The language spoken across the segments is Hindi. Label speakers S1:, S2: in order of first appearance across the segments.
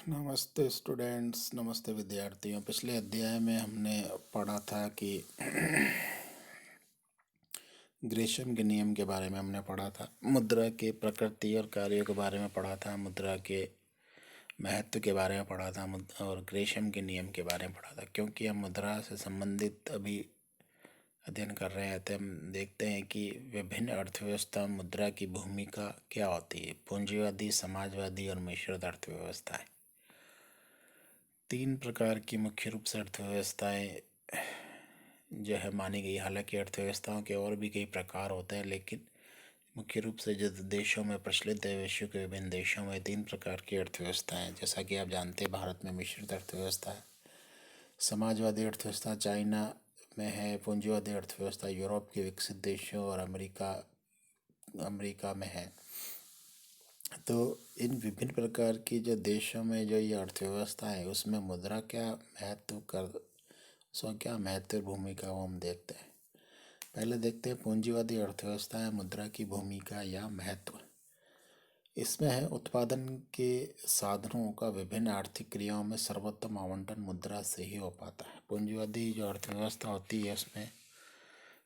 S1: नमस्ते स्टूडेंट्स, नमस्ते विद्यार्थियों। पिछले अध्याय में हमने पढ़ा था कि ग्रेशम के नियम के बारे में हमने पढ़ा था। मुद्रा के प्रकृति और कार्यों के बारे में पढ़ा था, मुद्रा के महत्व के बारे में पढ़ा था और ग्रेशम के नियम के बारे में पढ़ा था। क्योंकि हम मुद्रा से संबंधित अभी अध्ययन कर रहे थे, हम देखते हैं कि विभिन्न अर्थव्यवस्था में मुद्रा की भूमिका क्या होती है। पूंजीवादी, समाजवादी और मिश्रित अर्थव्यवस्थाएं, तीन प्रकार की मुख्य रूप से अर्थव्यवस्थाएं जो है मानी गई। हालांकि अर्थव्यवस्थाओं के और भी कई प्रकार होते हैं, लेकिन मुख्य रूप से जो देशों में प्रचलित है, विश्व के विभिन्न देशों में तीन प्रकार की अर्थव्यवस्थाएं हैं। जैसा कि आप जानते हैं, भारत में मिश्रित अर्थव्यवस्था है, समाजवादी अर्थव्यवस्था चाइना में है, पूंजीवादी अर्थव्यवस्था यूरोप के विकसित देशों और अमेरिका में है। तो इन विभिन्न प्रकार की जो देशों में जो ये अर्थव्यवस्था है, उसमें मुद्रा क्या महत्व भूमिका वो हम देखते हैं। पहले देखते हैं पूंजीवादी अर्थव्यवस्था है, मुद्रा की भूमिका या महत्व। इसमें है उत्पादन के साधनों का विभिन्न आर्थिक क्रियाओं में सर्वोत्तम आवंटन मुद्रा से ही हो पाता है। पूंजीवादी जो अर्थव्यवस्था होती है, उसमें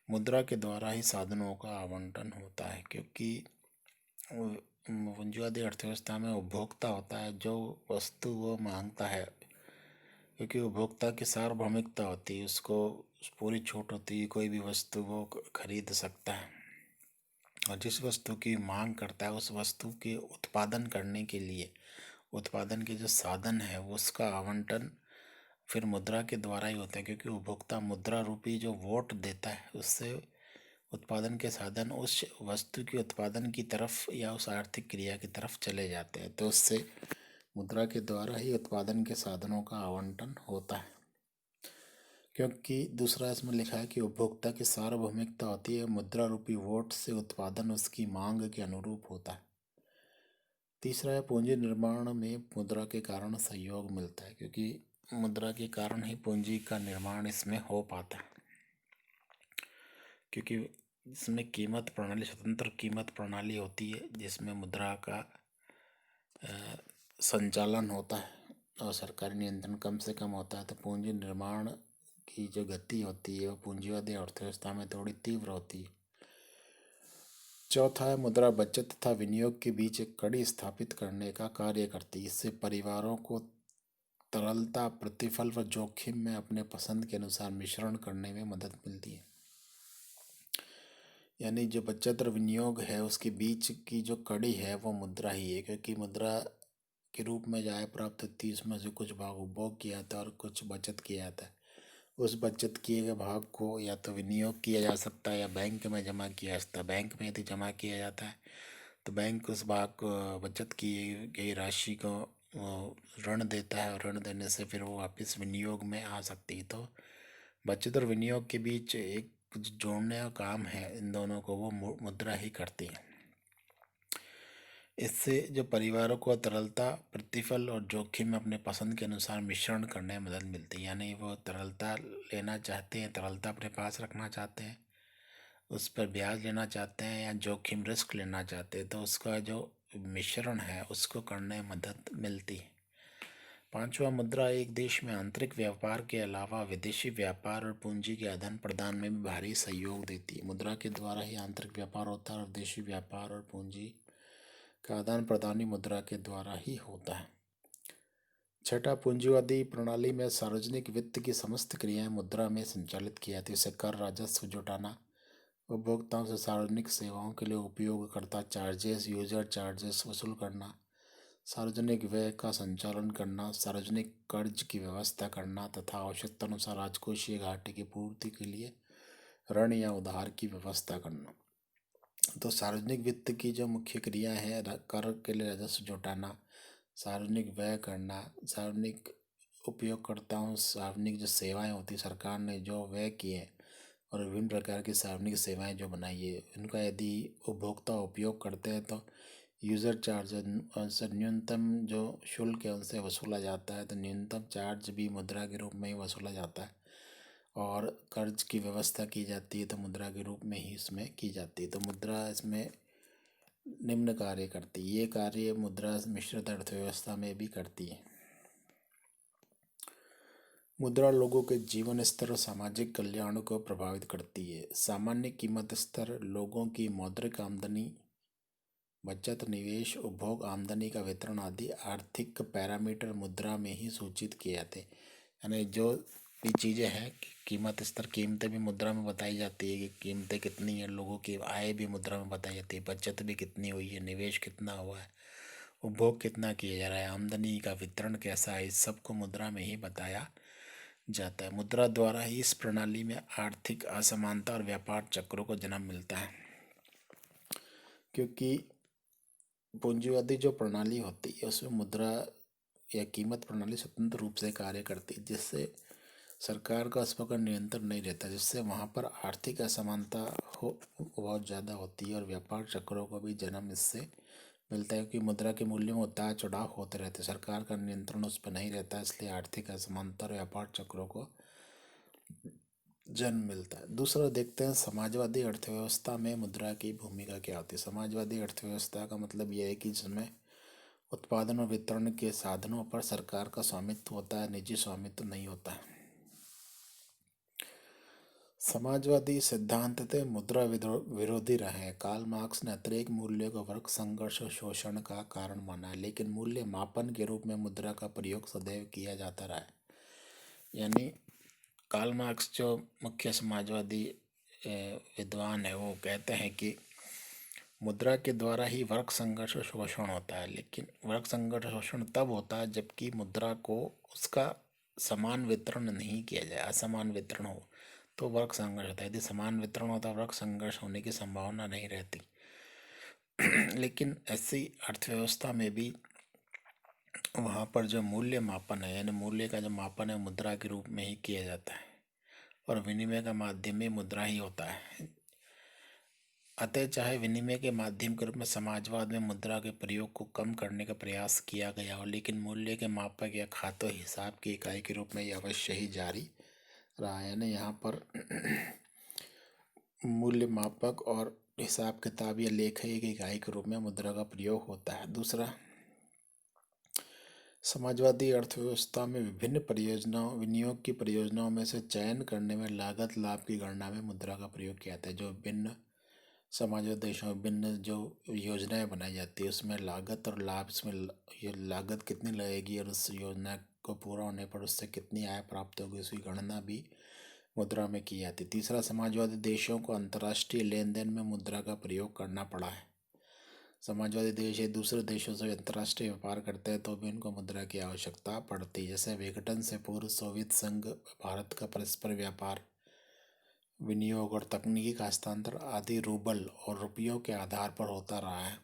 S1: मुद्रा के द्वारा ही साधनों का आवंटन होता है, क्योंकि पूंजीवादी अर्थव्यवस्था में उपभोक्ता होता है, जो वस्तु वो मांगता है, क्योंकि उपभोक्ता की सार्वभौमिकता होती है, उसको पूरी छूट होती है, कोई भी वस्तु वो खरीद सकता है। और जिस वस्तु की मांग करता है, उस वस्तु के उत्पादन करने के लिए उत्पादन के जो साधन है उसका आवंटन फिर मुद्रा के द्वारा ही होता है, क्योंकि उपभोक्ता मुद्रा रूपी जो वोट देता है, उससे उत्पादन के साधन उस वस्तु के उत्पादन की तरफ या उस आर्थिक क्रिया की तरफ चले जाते हैं। तो उससे मुद्रा के द्वारा ही उत्पादन के साधनों का आवंटन होता है। क्योंकि दूसरा इसमें लिखा है कि उपभोक्ता की सार्वभौमिकता होती है, मुद्रा रूपी वोट से उत्पादन उसकी मांग के अनुरूप होता है। तीसरा है पूंजी निर्माण में मुद्रा के कारण सहयोग मिलता है, क्योंकि मुद्रा के कारण ही पूंजी का निर्माण इसमें हो पाता है। क्योंकि इसमें कीमत प्रणाली, स्वतंत्र कीमत प्रणाली होती है, जिसमें मुद्रा का संचालन होता है और सरकारी नियंत्रण कम से कम होता है। तो पूंजी निर्माण की जो गति होती है वो पूंजीवादी अर्थव्यवस्था में थोड़ी तीव्र होती है। चौथा है मुद्रा बचत तथा विनियोग के बीच एक कड़ी स्थापित करने का कार्य करती है। इससे परिवारों को तरलता, प्रतिफल व जोखिम में अपने पसंद के अनुसार मिश्रण करने में मदद मिलती है। यानी जो बचत और विनियोग है, उसके बीच की जो कड़ी है वो मुद्रा ही है, क्योंकि मुद्रा के रूप में जो आय प्राप्त होती है, उसमें से कुछ भाग उपभोग किया जाता है और कुछ बचत किया जाता है। उस बचत किए गए भाग को या तो विनियोग किया जा सकता है या बैंक में जमा किया जा सकता है। बैंक में यदि जमा किया जाता है तो बैंक उस भाग को, बचत की गई राशि को ऋण देता है, और ऋण देने से फिर वो वापस विनियोग में आ सकती है। तो बचत और विनियोग के बीच एक जोड़ने का काम है, इन दोनों को वो मुद्रा ही करती है। इससे जो परिवारों को तरलता, प्रतिफल और जोखिम में अपने पसंद के अनुसार मिश्रण करने में मदद मिलती है। यानी वो तरलता लेना चाहते हैं, तरलता अपने पास रखना चाहते हैं, उस पर ब्याज लेना चाहते हैं, या जोखिम रिस्क लेना चाहते हैं, तो उसका जो मिश्रण है उसको करने में मदद मिलती है। पांचवा, मुद्रा एक देश में आंतरिक व्यापार के अलावा विदेशी व्यापार और पूंजी के आदान प्रदान में भी भारी सहयोग देती है। मुद्रा के द्वारा ही आंतरिक व्यापार होता है और विदेशी व्यापार और पूंजी का आदान प्रदान ही मुद्रा के द्वारा ही होता है। छठा, पूंजीवादी प्रणाली में सार्वजनिक वित्त की समस्त क्रियाएं मुद्रा में संचालित की जाती है। जैसे कर, राजस्व जुटाना, उपभोक्ताओं से सार्वजनिक सेवाओं के लिए उपयोगकर्ता चार्जेस, यूजर चार्जेस वसूल करना, सार्वजनिक व्यय का संचालन करना, सार्वजनिक कर्ज की व्यवस्था करना तथा आवश्यकता अनुसार राजकोषीय घाटे की पूर्ति के लिए ऋण या उधार की व्यवस्था करना। तो सार्वजनिक वित्त की जो मुख्य क्रिया है, कर के लिए राजस्व जुटाना, सार्वजनिक व्यय करना, सार्वजनिक उपयोगकर्ताओं, सार्वजनिक जो सेवाएं होती, सरकार ने जो व्यय किए और विभिन्न प्रकार की सार्वजनिक सेवाएं जो बनाई है, उनका यदि उपभोक्ता उपयोग करते हैं तो यूज़र चार्ज से न्यूनतम जो शुल्क है उनसे वसूला जाता है। तो न्यूनतम चार्ज भी मुद्रा के रूप में ही वसूला जाता है, और कर्ज की व्यवस्था की जाती है तो मुद्रा के रूप में ही इसमें की जाती है। तो मुद्रा इसमें निम्न कार्य करती है। ये कार्य मुद्रा मिश्रित अर्थव्यवस्था में भी करती है। मुद्रा लोगों के जीवन स्तर और सामाजिक कल्याण को प्रभावित करती है। सामान्य कीमत स्तर लोगों की मौद्रिक आमदनी, बचत, निवेश, उपभोग, आमदनी का वितरण आदि आर्थिक पैरामीटर मुद्रा में ही सूचित किए जाते हैं। यानी जो भी चीज़ें हैं, कीमत स्तर, कीमतें भी मुद्रा में बताई जाती है कि कीमतें कितनी हैं, लोगों की आय भी मुद्रा में बताई जाती है, बचत भी कितनी हुई है, निवेश कितना हुआ है, उपभोग कितना किया जा रहा है, आमदनी का वितरण कैसा है, इस सबको मुद्रा में ही बताया जाता है। मुद्रा द्वारा ही इस प्रणाली में आर्थिक असमानता और व्यापार चक्रों को जन्म मिलता है, क्योंकि पूंजीवादी जो प्रणाली होती है उसमें मुद्रा या कीमत प्रणाली स्वतंत्र रूप से कार्य करती है, जिससे सरकार का उस पर नियंत्रण नहीं रहता, जिससे वहाँ पर आर्थिक असमानता हो बहुत ज़्यादा होती है और व्यापार चक्रों को भी जन्म इससे मिलता है, क्योंकि मुद्रा के मूल्य में उतार चढ़ाव होते रहते हैं, सरकार का नियंत्रण उस पर नहीं रहता, इसलिए आर्थिक असमानता और व्यापार चक्रों को जन्म मिलता है। दूसरा देखते हैं समाजवादी अर्थव्यवस्था में मुद्रा की भूमिका क्या होती है। समाजवादी अर्थव्यवस्था का मतलब यह है कि जिसमें उत्पादन और वितरण के साधनों पर सरकार का स्वामित्व होता है, निजी स्वामित्व नहीं होता है। समाजवादी सिद्धांततः मुद्रा विरोधी रहे हैं। कार्ल मार्क्स ने अतिरेक मूल्य को वर्ग संघर्ष और शोषण का कारण माना है, लेकिन मूल्य मापन के रूप में मुद्रा का प्रयोग सदैव किया जाता रहा है। यानी कार्ल मार्क्स जो मुख्य समाजवादी विद्वान है, वो कहते हैं कि मुद्रा के द्वारा ही वर्ग संघर्ष और शोषण होता है, लेकिन वर्ग संघर्ष और शोषण तब होता है जबकि मुद्रा को उसका समान वितरण नहीं किया जाए, असमान वितरण हो तो वर्ग संघर्ष होता है। यदि समान वितरण होता है, वर्ग संघर्ष होने की संभावना नहीं रहती। लेकिन ऐसी अर्थव्यवस्था में भी वहाँ पर जो मूल्य मापन है, यानी मूल्य का जो मापन है, मुद्रा के रूप में ही किया जाता है और विनिमय का माध्यम भी मुद्रा ही होता है। अतः चाहे विनिमय के माध्यम के रूप में समाजवाद में मुद्रा के प्रयोग को कम करने का प्रयास किया गया हो, लेकिन मूल्य के मापक या खातों हिसाब की इकाई के रूप में यह अवश्य ही जारी रहा है। यानी यहाँ पर मूल्य मापक और हिसाब किताब या लेखा की इकाई के रूप में मुद्रा का प्रयोग होता है। दूसरा, समाजवादी अर्थव्यवस्था में विभिन्न परियोजनाओं, विनियोग की परियोजनाओं में से चयन करने में लागत लाभ की गणना में मुद्रा का प्रयोग किया जाता है। जो विभिन्न समाजवादी देशों में विभिन्न जो योजनाएं बनाई जाती है, उसमें लागत और लाभ, इसमें ये लागत कितनी लगेगी और उस योजना को पूरा होने पर उससे कितनी आय प्राप्त होगी, उसकी गणना भी मुद्रा में की जाती है। तीसरा, समाजवादी देशों को अंतर्राष्ट्रीय लेन देन में मुद्रा का प्रयोग करना पड़ा है। समाजवादी देश एक दूसरे देशों से अंतर्राष्ट्रीय व्यापार करते हैं तो भी इनको मुद्रा की आवश्यकता पड़ती है। जैसे विघटन से पूर्व सोवियत संघ भारत का परस्पर व्यापार, विनियोग और तकनीकी का हस्तांतरण आदि रूबल और रुपयों के आधार पर होता रहा है।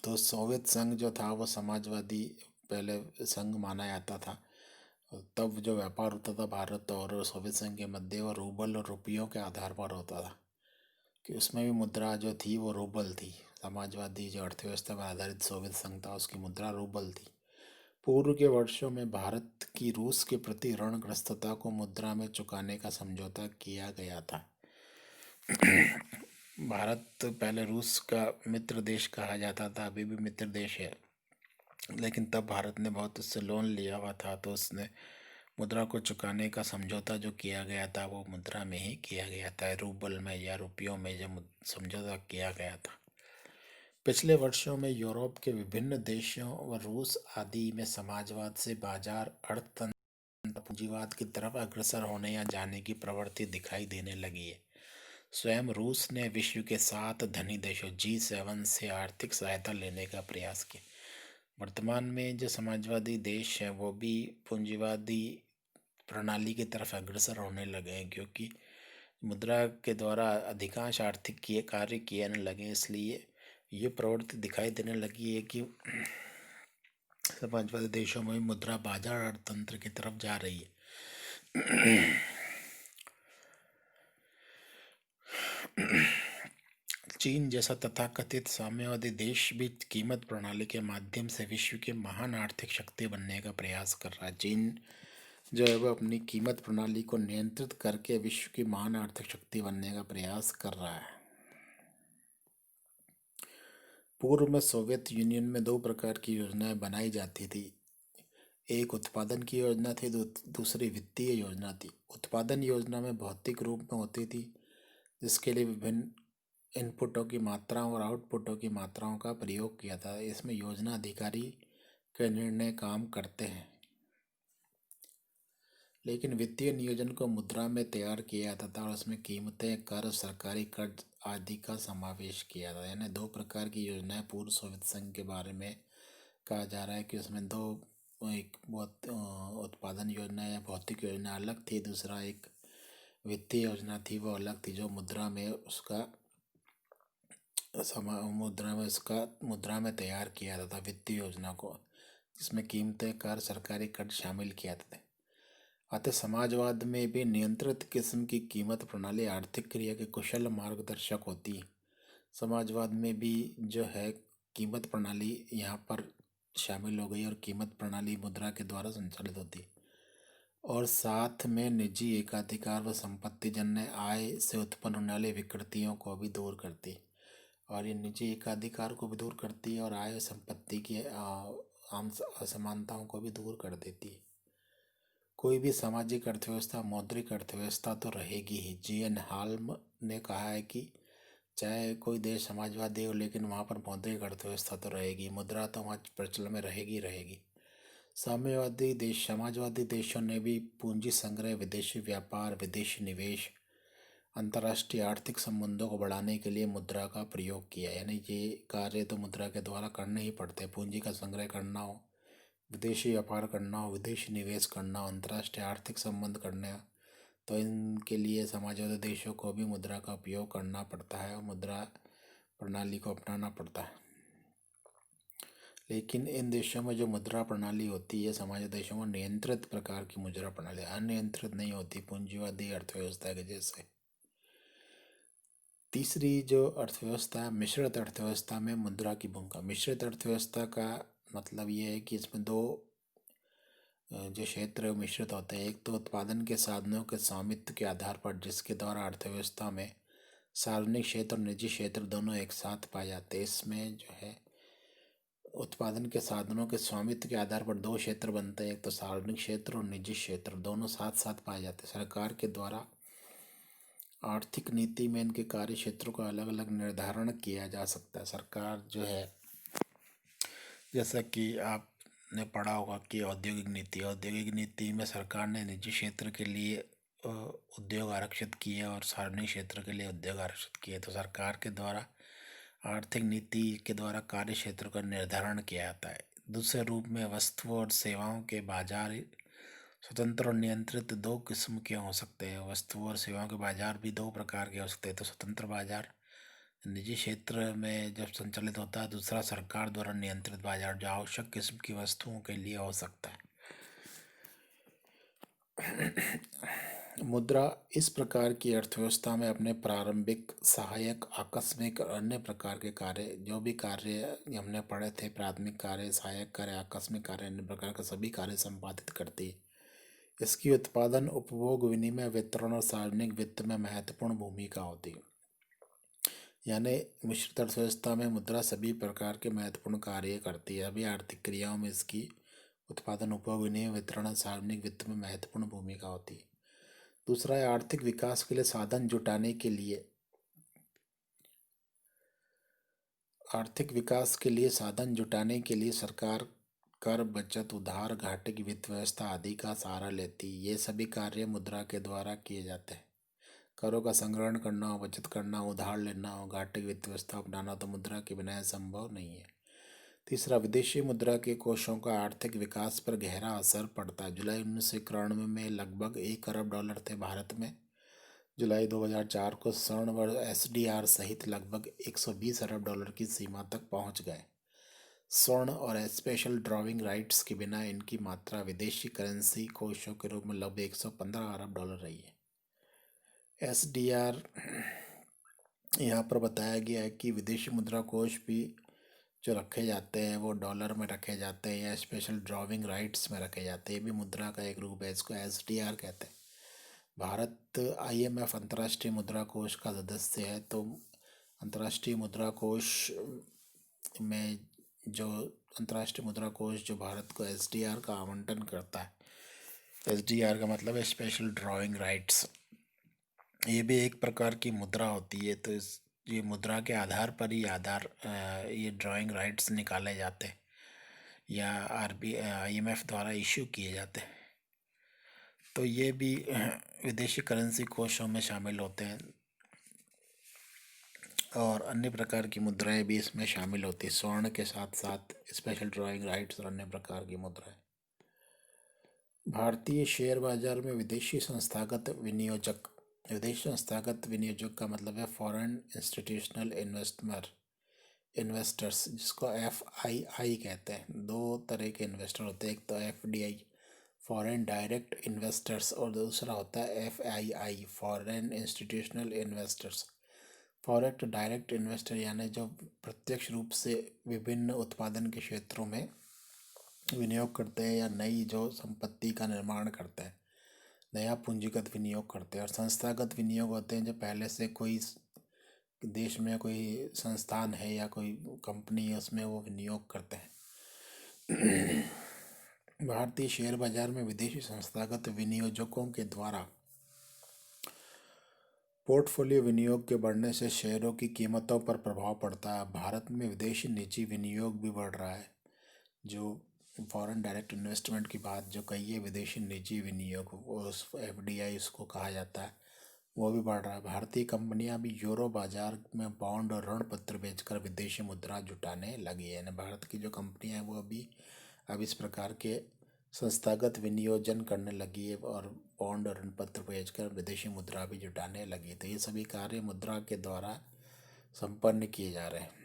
S1: तो सोवियत संघ जो था वो समाजवादी पहले संघ माना जाता था। तब जो व्यापार होता था भारत और सोवियत संघ के मध्य, वो रूबल और रुपयों के आधार पर होता था, कि उसमें भी मुद्रा जो थी वो रूबल थी। समाजवादी जो अर्थव्यवस्था पर आधारित सोवियत संघ था, उसकी मुद्रा रूबल थी। पूर्व के वर्षों में भारत की रूस के प्रति ऋणग्रस्तता को मुद्रा में चुकाने का समझौता किया गया था। भारत पहले रूस का मित्र देश कहा जाता था, अभी भी मित्र देश है, लेकिन तब भारत ने बहुत उससे लोन लिया हुआ था, तो उसने मुद्रा को चुकाने का समझौता जो किया गया था वो मुद्रा में ही किया गया था, रूबल में या रुपयों में जो समझौता किया गया था। पिछले वर्षों में यूरोप के विभिन्न देशों व रूस आदि में समाजवाद से बाजार अर्थतंत्र पूंजीवाद की तरफ अग्रसर होने या जाने की प्रवृत्ति दिखाई देने लगी है। स्वयं रूस ने विश्व के 7 धनी देशों G7 से आर्थिक सहायता लेने का प्रयास किया। वर्तमान में जो समाजवादी देश हैं वो भी पूंजीवादी प्रणाली की तरफ अग्रसर होने लगे हैं, क्योंकि मुद्रा के द्वारा अधिकांश आर्थिक कार्य किए जाने लगे, इसलिए ये प्रवृत्ति दिखाई देने लगी है कि समाजवादी देशों में मुद्रा बाजार अर्थतंत्र की तरफ जा रही है। चीन जैसा तथाकथित साम्यवादी देश भी कीमत प्रणाली के माध्यम से विश्व की महान आर्थिक शक्ति बनने का प्रयास कर रहा है। चीन जो है वो अपनी कीमत प्रणाली को नियंत्रित करके विश्व की महान आर्थिक शक्ति बनने का प्रयास कर रहा है। पूर्व में सोवियत यूनियन में 2 प्रकार की योजनाएं बनाई जाती थी। एक उत्पादन की योजना थी, दूसरी वित्तीय योजना थी। उत्पादन योजना में भौतिक रूप में होती थी, जिसके लिए विभिन्न इनपुटों की मात्राओं और आउटपुटों की मात्राओं का प्रयोग किया था। इसमें योजना अधिकारी के निर्णय काम करते हैं। लेकिन वित्तीय नियोजन को मुद्रा में तैयार किया जाता था और उसमें कीमतें, कर, सरकारी कर्ज आदि का समावेश किया था। यानी दो प्रकार की योजनाएं पूर्व सोवियत संघ के बारे में कहा जा रहा है कि उसमें दो, एक बहुत उत्पादन योजना या भौतिक योजना अलग थी, दूसरा एक वित्तीय योजना थी, वो अलग थी, जो मुद्रा में मुद्रा में तैयार किया जाता था वित्तीय योजना को, जिसमें कीमतें, कर, सरकारी कर्ज शामिल किए जाते थे। अतः समाजवाद में भी नियंत्रित किस्म की कीमत प्रणाली आर्थिक क्रिया के कुशल मार्गदर्शक होती है। समाजवाद में भी जो है कीमत प्रणाली यहाँ पर शामिल हो गई और कीमत प्रणाली मुद्रा के द्वारा संचालित होती है। और साथ में निजी एकाधिकार व संपत्ति जन्य आय से उत्पन्न होने वाली विकृतियों को भी दूर करती है। और ये निजी एकाधिकार को भी दूर करती है और आय संपत्ति की आम असमानताओं को भी दूर कर देती है। कोई भी सामाजिक अर्थव्यवस्था मौद्रिक अर्थव्यवस्था तो रहेगी ही। जी.एन. हाल्म ने कहा है कि चाहे कोई देश समाजवादी हो, लेकिन वहाँ पर मौद्रिक अर्थव्यवस्था तो रहेगी, मुद्रा तो वहाँ प्रचलन में रहेगी रहेगी। समाजवादी देशों ने भी पूंजी संग्रह, विदेशी व्यापार, विदेशी निवेश, अंतर्राष्ट्रीय आर्थिक संबंधों को बढ़ाने के लिए मुद्रा का प्रयोग किया। यानी ये कार्य तो मुद्रा के द्वारा करने ही पड़ते हैं। पूंजी का संग्रह करना हो, विदेशी व्यापार करना हो, विदेशी निवेश करना हो, अंतर्राष्ट्रीय आर्थिक संबंध करने हो, तो इनके लिए समाजवादी देशों को भी मुद्रा का उपयोग करना पड़ता है और मुद्रा प्रणाली को अपनाना पड़ता है। लेकिन इन देशों में जो मुद्रा प्रणाली होती है, समाजवादी देशों में नियंत्रित प्रकार की मुद्रा प्रणाली, अनियंत्रित नहीं होती, पूंजीवादी अर्थव्यवस्था के जैसे। तीसरी जो अर्थव्यवस्था है, मिश्रित अर्थव्यवस्था में मुद्रा की भूमिका। मिश्रित अर्थव्यवस्था का मतलब ये है कि इसमें दो जो क्षेत्र मिश्रित होते हैं। एक तो उत्पादन के साधनों के स्वामित्व के आधार पर, जिसके द्वारा अर्थव्यवस्था में सार्वजनिक क्षेत्र और निजी क्षेत्र दोनों एक साथ पाए जाते हैं। इसमें जो है उत्पादन के साधनों के स्वामित्व के आधार पर दो क्षेत्र बनते हैं, एक तो सार्वजनिक क्षेत्र और निजी क्षेत्र, दोनों साथ साथ पाए जाते हैं। सरकार के द्वारा आर्थिक नीति में इनके कार्य क्षेत्रों का अलग अलग निर्धारण किया जा सकता है। सरकार जो है, जैसा कि आपने पढ़ा होगा कि औद्योगिक नीति में सरकार ने निजी क्षेत्र के लिए उद्योग आरक्षित किए और सार्वजनिक क्षेत्र के लिए उद्योग आरक्षित किए। तो सरकार के द्वारा आर्थिक नीति के द्वारा कार्य क्षेत्र का निर्धारण किया जाता है। दूसरे रूप में वस्तुओं और सेवाओं के बाजार स्वतंत्र और नियंत्रित दो किस्म के हो सकते हैं। वस्तुओं और सेवाओं के बाजार भी दो प्रकार के हो सकते हैं। तो स्वतंत्र बाजार निजी क्षेत्र में जब संचालित होता है, दूसरा सरकार द्वारा नियंत्रित बाजार जो आवश्यक किस्म की वस्तुओं के लिए हो सकता है। मुद्रा इस प्रकार की अर्थव्यवस्था में अपने प्रारंभिक, सहायक, आकस्मिक और अन्य प्रकार के कार्य, जो भी कार्य हमने पढ़े थे, प्राथमिक कार्य, सहायक कार्य, आकस्मिक कार्य, अन्य प्रकार के सभी कार्य संपादित करती है। इसकी उत्पादन, उपभोग, विनिमय, वितरण और सार्वजनिक वित्त में महत्वपूर्ण भूमिका होती है। यानी मिश्रित अर्थव्यवस्था में मुद्रा सभी प्रकार के महत्वपूर्ण कार्य करती है। अभी आर्थिक क्रियाओं में इसकी उत्पादन, उपभोग, विनिमय, वितरण और सार्वजनिक वित्त में महत्वपूर्ण भूमिका होती है। दूसरा है आर्थिक विकास के लिए साधन जुटाने के लिए सरकार कर, बचत, उधार, घाटे की वित्त व्यवस्था आदि का सहारा लेती है। ये सभी कार्य मुद्रा के द्वारा किए जाते हैं। करों का संग्रहण करना हो, बचत करना हो, उधार लेना हो, घाटे की वित्त व्यवस्था अपनाना तो मुद्रा के बिना यह संभव नहीं है। तीसरा, विदेशी मुद्रा के कोषों का आर्थिक विकास पर गहरा असर पड़ता है। जुलाई 1991 में लगभग $1 अरब थे भारत में। जुलाई 2004 को स्वर्ण व SDR सहित लगभग $120 अरब की सीमा तक पहुंच गए। स्वर्ण और स्पेशल ड्रॉविंग राइट्स के बिना इनकी मात्रा विदेशी करेंसी कोषों के रूप में लगभग $115 अरब रही है। SDR यहाँ पर बताया गया है कि विदेशी मुद्रा कोष भी जो रखे जाते हैं वो डॉलर में रखे जाते हैं या स्पेशल ड्रॉविंग राइट्स में रखे जाते हैं। ये भी मुद्रा का एक रूप है, इसको SDR कहते हैं। भारत IMF अंतर्राष्ट्रीय मुद्रा कोष का सदस्य है। तो अंतर्राष्ट्रीय मुद्रा कोष में जो अंतर्राष्ट्रीय मुद्रा कोष जो भारत को SDR का आवंटन करता है। SDR का मतलब है स्पेशल ड्राइंग राइट्स। ये भी एक प्रकार की मुद्रा होती है, तो ये मुद्रा के आधार पर ही ये ड्राइंग राइट्स निकाले जाते हैं या IMF द्वारा इश्यू किए जाते हैं। तो ये भी विदेशी करेंसी कोषों में शामिल होते हैं और अन्य प्रकार की मुद्राएं भी इसमें शामिल होती हैं, स्वर्ण के साथ साथ स्पेशल ड्राइंग राइट्स और अन्य प्रकार की मुद्राएं। भारतीय शेयर बाजार में विदेशी संस्थागत विनियोजक का मतलब है फॉरेन इंस्टीट्यूशनल इन्वेस्टर्स, जिसको FII कहते हैं। दो तरह के इन्वेस्टर होते हैं, एक तो FDI फॉरेन डायरेक्ट इन्वेस्टर्स और दूसरा होता है FII foreign institutional investors. Foreign direct investor यानी जो प्रत्यक्ष रूप से विभिन्न उत्पादन के क्षेत्रों में विनियोग करते हैं या नई जो संपत्ति का निर्माण करते हैं, नया पूंजीगत विनियोग करते हैं। और संस्थागत विनियोग होते हैं जो पहले से कोई देश में कोई संस्थान है या कोई कंपनी है, उसमें वो विनियोग करते हैं। भारतीय शेयर बाजार में विदेशी संस्थागत विनियोजकों के द्वारा पोर्टफोलियो विनियोग के बढ़ने से शेयरों की कीमतों पर प्रभाव पड़ता है। भारत में विदेशी निजी विनियोग भी बढ़ रहा है। जो फॉरेन डायरेक्ट इन्वेस्टमेंट की बात जो कही है, विदेशी निजी विनियोग, वो FDI उसको कहा जाता है, वो भी बढ़ रहा है। भारतीय कंपनियां भी यूरो बाजार में बॉन्ड और ऋण पत्र बेचकर विदेशी मुद्रा जुटाने लगी है। यानी भारत की जो कंपनियां हैं वो अब इस प्रकार के संस्थागत विनियोजन करने लगी है और बॉन्ड और ऋण पत्र बेचकर विदेशी मुद्रा भी जुटाने लगी। तो ये सभी कार्य मुद्रा के द्वारा संपन्न किए जा रहे हैं।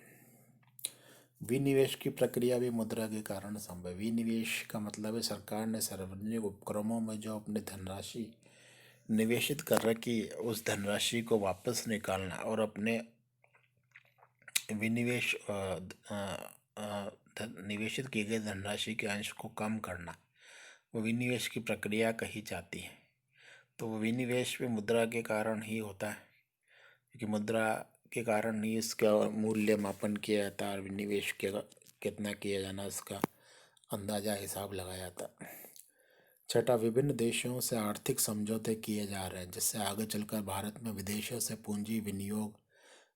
S1: विनिवेश की प्रक्रिया भी मुद्रा के कारण संभव है। विनिवेश का मतलब है सरकार ने सार्वजनिक उपक्रमों में जो अपनी धनराशि निवेशित कर रखी उस धनराशि को वापस निकालना और अपने निवेशित की गई धनराशि के अंश को कम करना, वो विनिवेश की प्रक्रिया कही जाती है। तो वो विनिवेश भी मुद्रा के कारण ही होता है, क्योंकि मुद्रा के कारण ही इसका मूल्य मापन किया जाता है और विनिवेश के कितना किया जाना उसका अंदाजा हिसाब लगाया जाता है। छठा, विभिन्न देशों से आर्थिक समझौते किए जा रहे हैं, जिससे आगे चलकर भारत में विदेशों से पूंजी विनियोग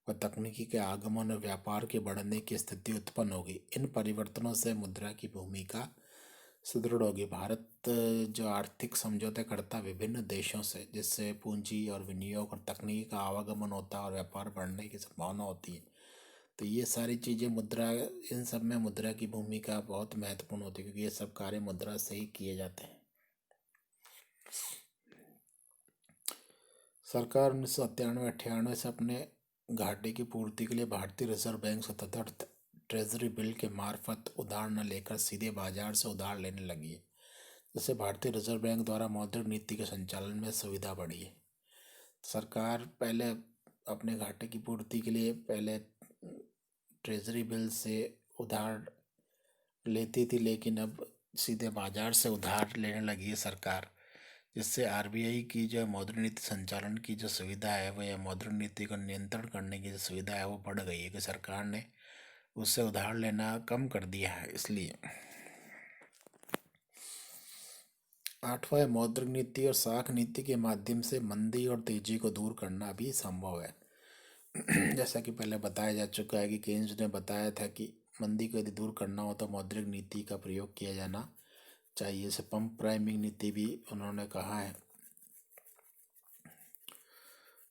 S1: व तकनीकी के आगमन और व्यापार के बढ़ने की स्थिति उत्पन्न होगी। इन परिवर्तनों से मुद्रा की भूमिका सुदृढ़ होगी। भारत जो आर्थिक समझौते करता है विभिन्न देशों से, जिससे पूंजी और विनियोग और तकनीकी का आवागमन होता है और व्यापार बढ़ने की संभावना होती है। तो ये सारी चीज़ें इन सब में मुद्रा की भूमिका बहुत महत्वपूर्ण होती है, क्योंकि ये सब कार्य मुद्रा से ही किए जाते हैं। सरकार 1997-98 से अपने घाटे की पूर्ति के लिए भारतीय रिजर्व बैंक सतत ट्रेजरी बिल के मार्फत उधार न लेकर सीधे बाजार से उधार लेने लगी है, जिससे भारतीय रिजर्व बैंक द्वारा मौद्रिक नीति के संचालन में सुविधा बढ़ी है। सरकार पहले अपने घाटे की पूर्ति के लिए पहले ट्रेजरी बिल से उधार लेती थी, लेकिन अब सीधे बाजार से उधार लेने लगी है सरकार, जिससे RBI की जो मौद्रिक नीति संचालन की जो सुविधा है वो या मौद्रिक नीति को नियंत्रण करने की जो सुविधा है वो बढ़ गई है, कि सरकार ने उससे उधार लेना कम कर दिया है। इसलिए 8वां, मौद्रिक नीति और साख नीति के माध्यम से मंदी और तेजी को दूर करना भी संभव है। जैसा कि पहले बताया जा चुका है कि केन्स ने बताया था कि मंदी को यदि दूर करना हो तो मौद्रिक नीति का प्रयोग किया जाना चाहिए। इसे पंप प्राइमिंग नीति भी उन्होंने कहा है।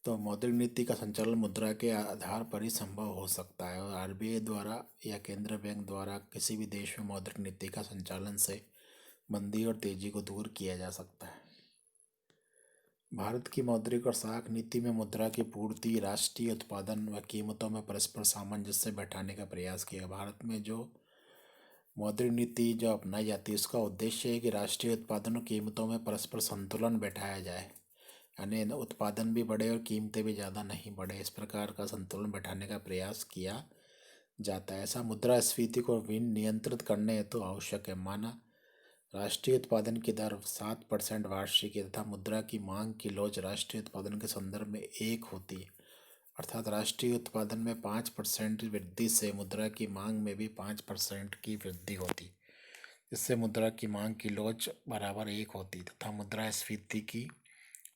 S1: तो मौद्रिक नीति का संचालन मुद्रा के आधार पर ही संभव हो सकता है और RBI द्वारा या केंद्रीय बैंक द्वारा किसी भी देश में मौद्रिक नीति का संचालन से मंदी और तेजी को दूर किया जा सकता है। भारत की मौद्रिक और साख नीति में मुद्रा की पूर्ति, राष्ट्रीय उत्पादन व कीमतों में परस्पर सामंजस्य बैठाने का प्रयास किया। भारत में जो मौद्रिक नीति जो अपनाई जाती है उसका उद्देश्य है कि राष्ट्रीय उत्पादन और कीमतों में परस्पर संतुलन बैठाया जाए, यानी उत्पादन भी बढ़े और कीमतें भी ज़्यादा नहीं बढ़े। इस प्रकार का संतुलन बैठाने का प्रयास किया जाता है। ऐसा मुद्रास्फीति को नियंत्रित करने हेतु आवश्यक है। माना राष्ट्रीय उत्पादन की दर 7% वार्षिक तथा मुद्रा की मांग की लोच राष्ट्रीय उत्पादन के संदर्भ में 1 होती है, अर्थात राष्ट्रीय उत्पादन में 5% वृद्धि से मुद्रा की मांग में भी 5% की वृद्धि होती, जिससे मुद्रा की मांग की लोच बराबर 1 होती तथा मुद्रास्फीति की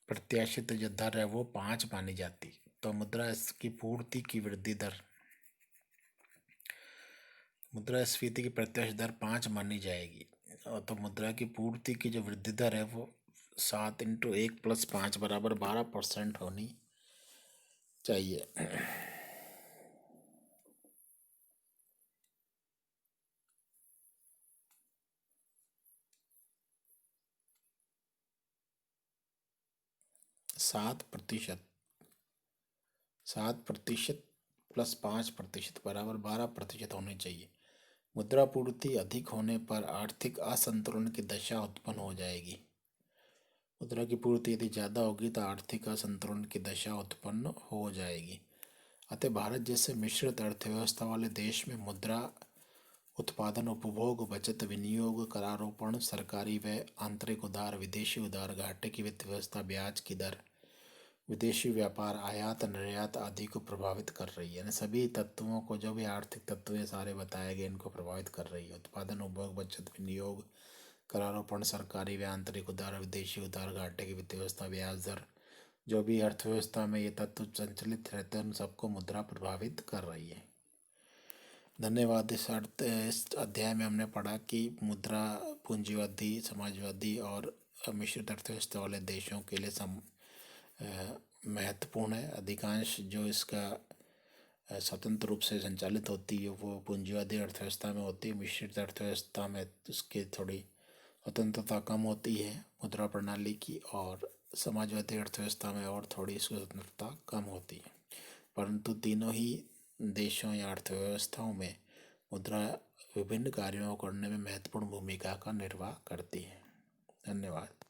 S1: प्रत्याशित जो दर है वो 5 मानी जाती। तो मुद्रास्फीति की पूर्ति की वृद्धि दर, मुद्रास्फीति की प्रत्याशित दर 5 मानी जाएगी, और तो मुद्रा की पूर्ति की जो वृद्धि दर है वो 7 × 1 + 5 = 12% होनी चाहिए। सात प्रतिशत 7% + 5% = 12% होनी चाहिए। मुद्रा पूर्ति अधिक होने पर आर्थिक असंतुलन की दशा उत्पन्न हो जाएगी। मुद्रा की पूर्ति यदि ज़्यादा होगी तो आर्थिक असंतुलन की दशा उत्पन्न हो जाएगी। अतः भारत जैसे मिश्रित अर्थव्यवस्था वाले देश में मुद्रा उत्पादन, उपभोग, बचत, विनियोग, करारोपण, सरकारी व्यय, आंतरिक उधार, विदेशी उधार, घाटे की वित्त व्यवस्था, ब्याज की दर, विदेशी व्यापार, आयात निर्यात आदि को प्रभावित कर रही है। यानी सभी तत्वों को, जो भी आर्थिक तत्व ये सारे बताए गए, इनको प्रभावित कर रही है। उत्पादन, उपभोग, बचत, विनियोग, करारोपण, सरकारी व्यय, आंतरिक उधार, विदेशी उधार, घाटे की वित्त व्यवस्था, ब्याज दर, जो भी अर्थव्यवस्था में ये तत्व संचालित रहते हैं उन सबको मुद्रा प्रभावित कर रही है। धन्यवाद। इस अध्याय में हमने पढ़ा कि मुद्रा पूंजीवादी, समाजवादी और मिश्रित अर्थव्यवस्था वाले देशों के लिए महत्वपूर्ण है। अधिकांश जो इसका स्वतंत्र रूप से संचालित होती है वो पूंजीवादी अर्थव्यवस्था में होती है। मिश्रित अर्थव्यवस्था में उसकी थोड़ी स्वतंत्रता कम होती है मुद्रा प्रणाली की, और समाजवादी अर्थव्यवस्था में और थोड़ी स्वतंत्रता कम होती है। परंतु तीनों ही देशों या अर्थव्यवस्थाओं में मुद्रा विभिन्न कार्यों को करने में महत्वपूर्ण भूमिका का निर्वाह करती है। धन्यवाद।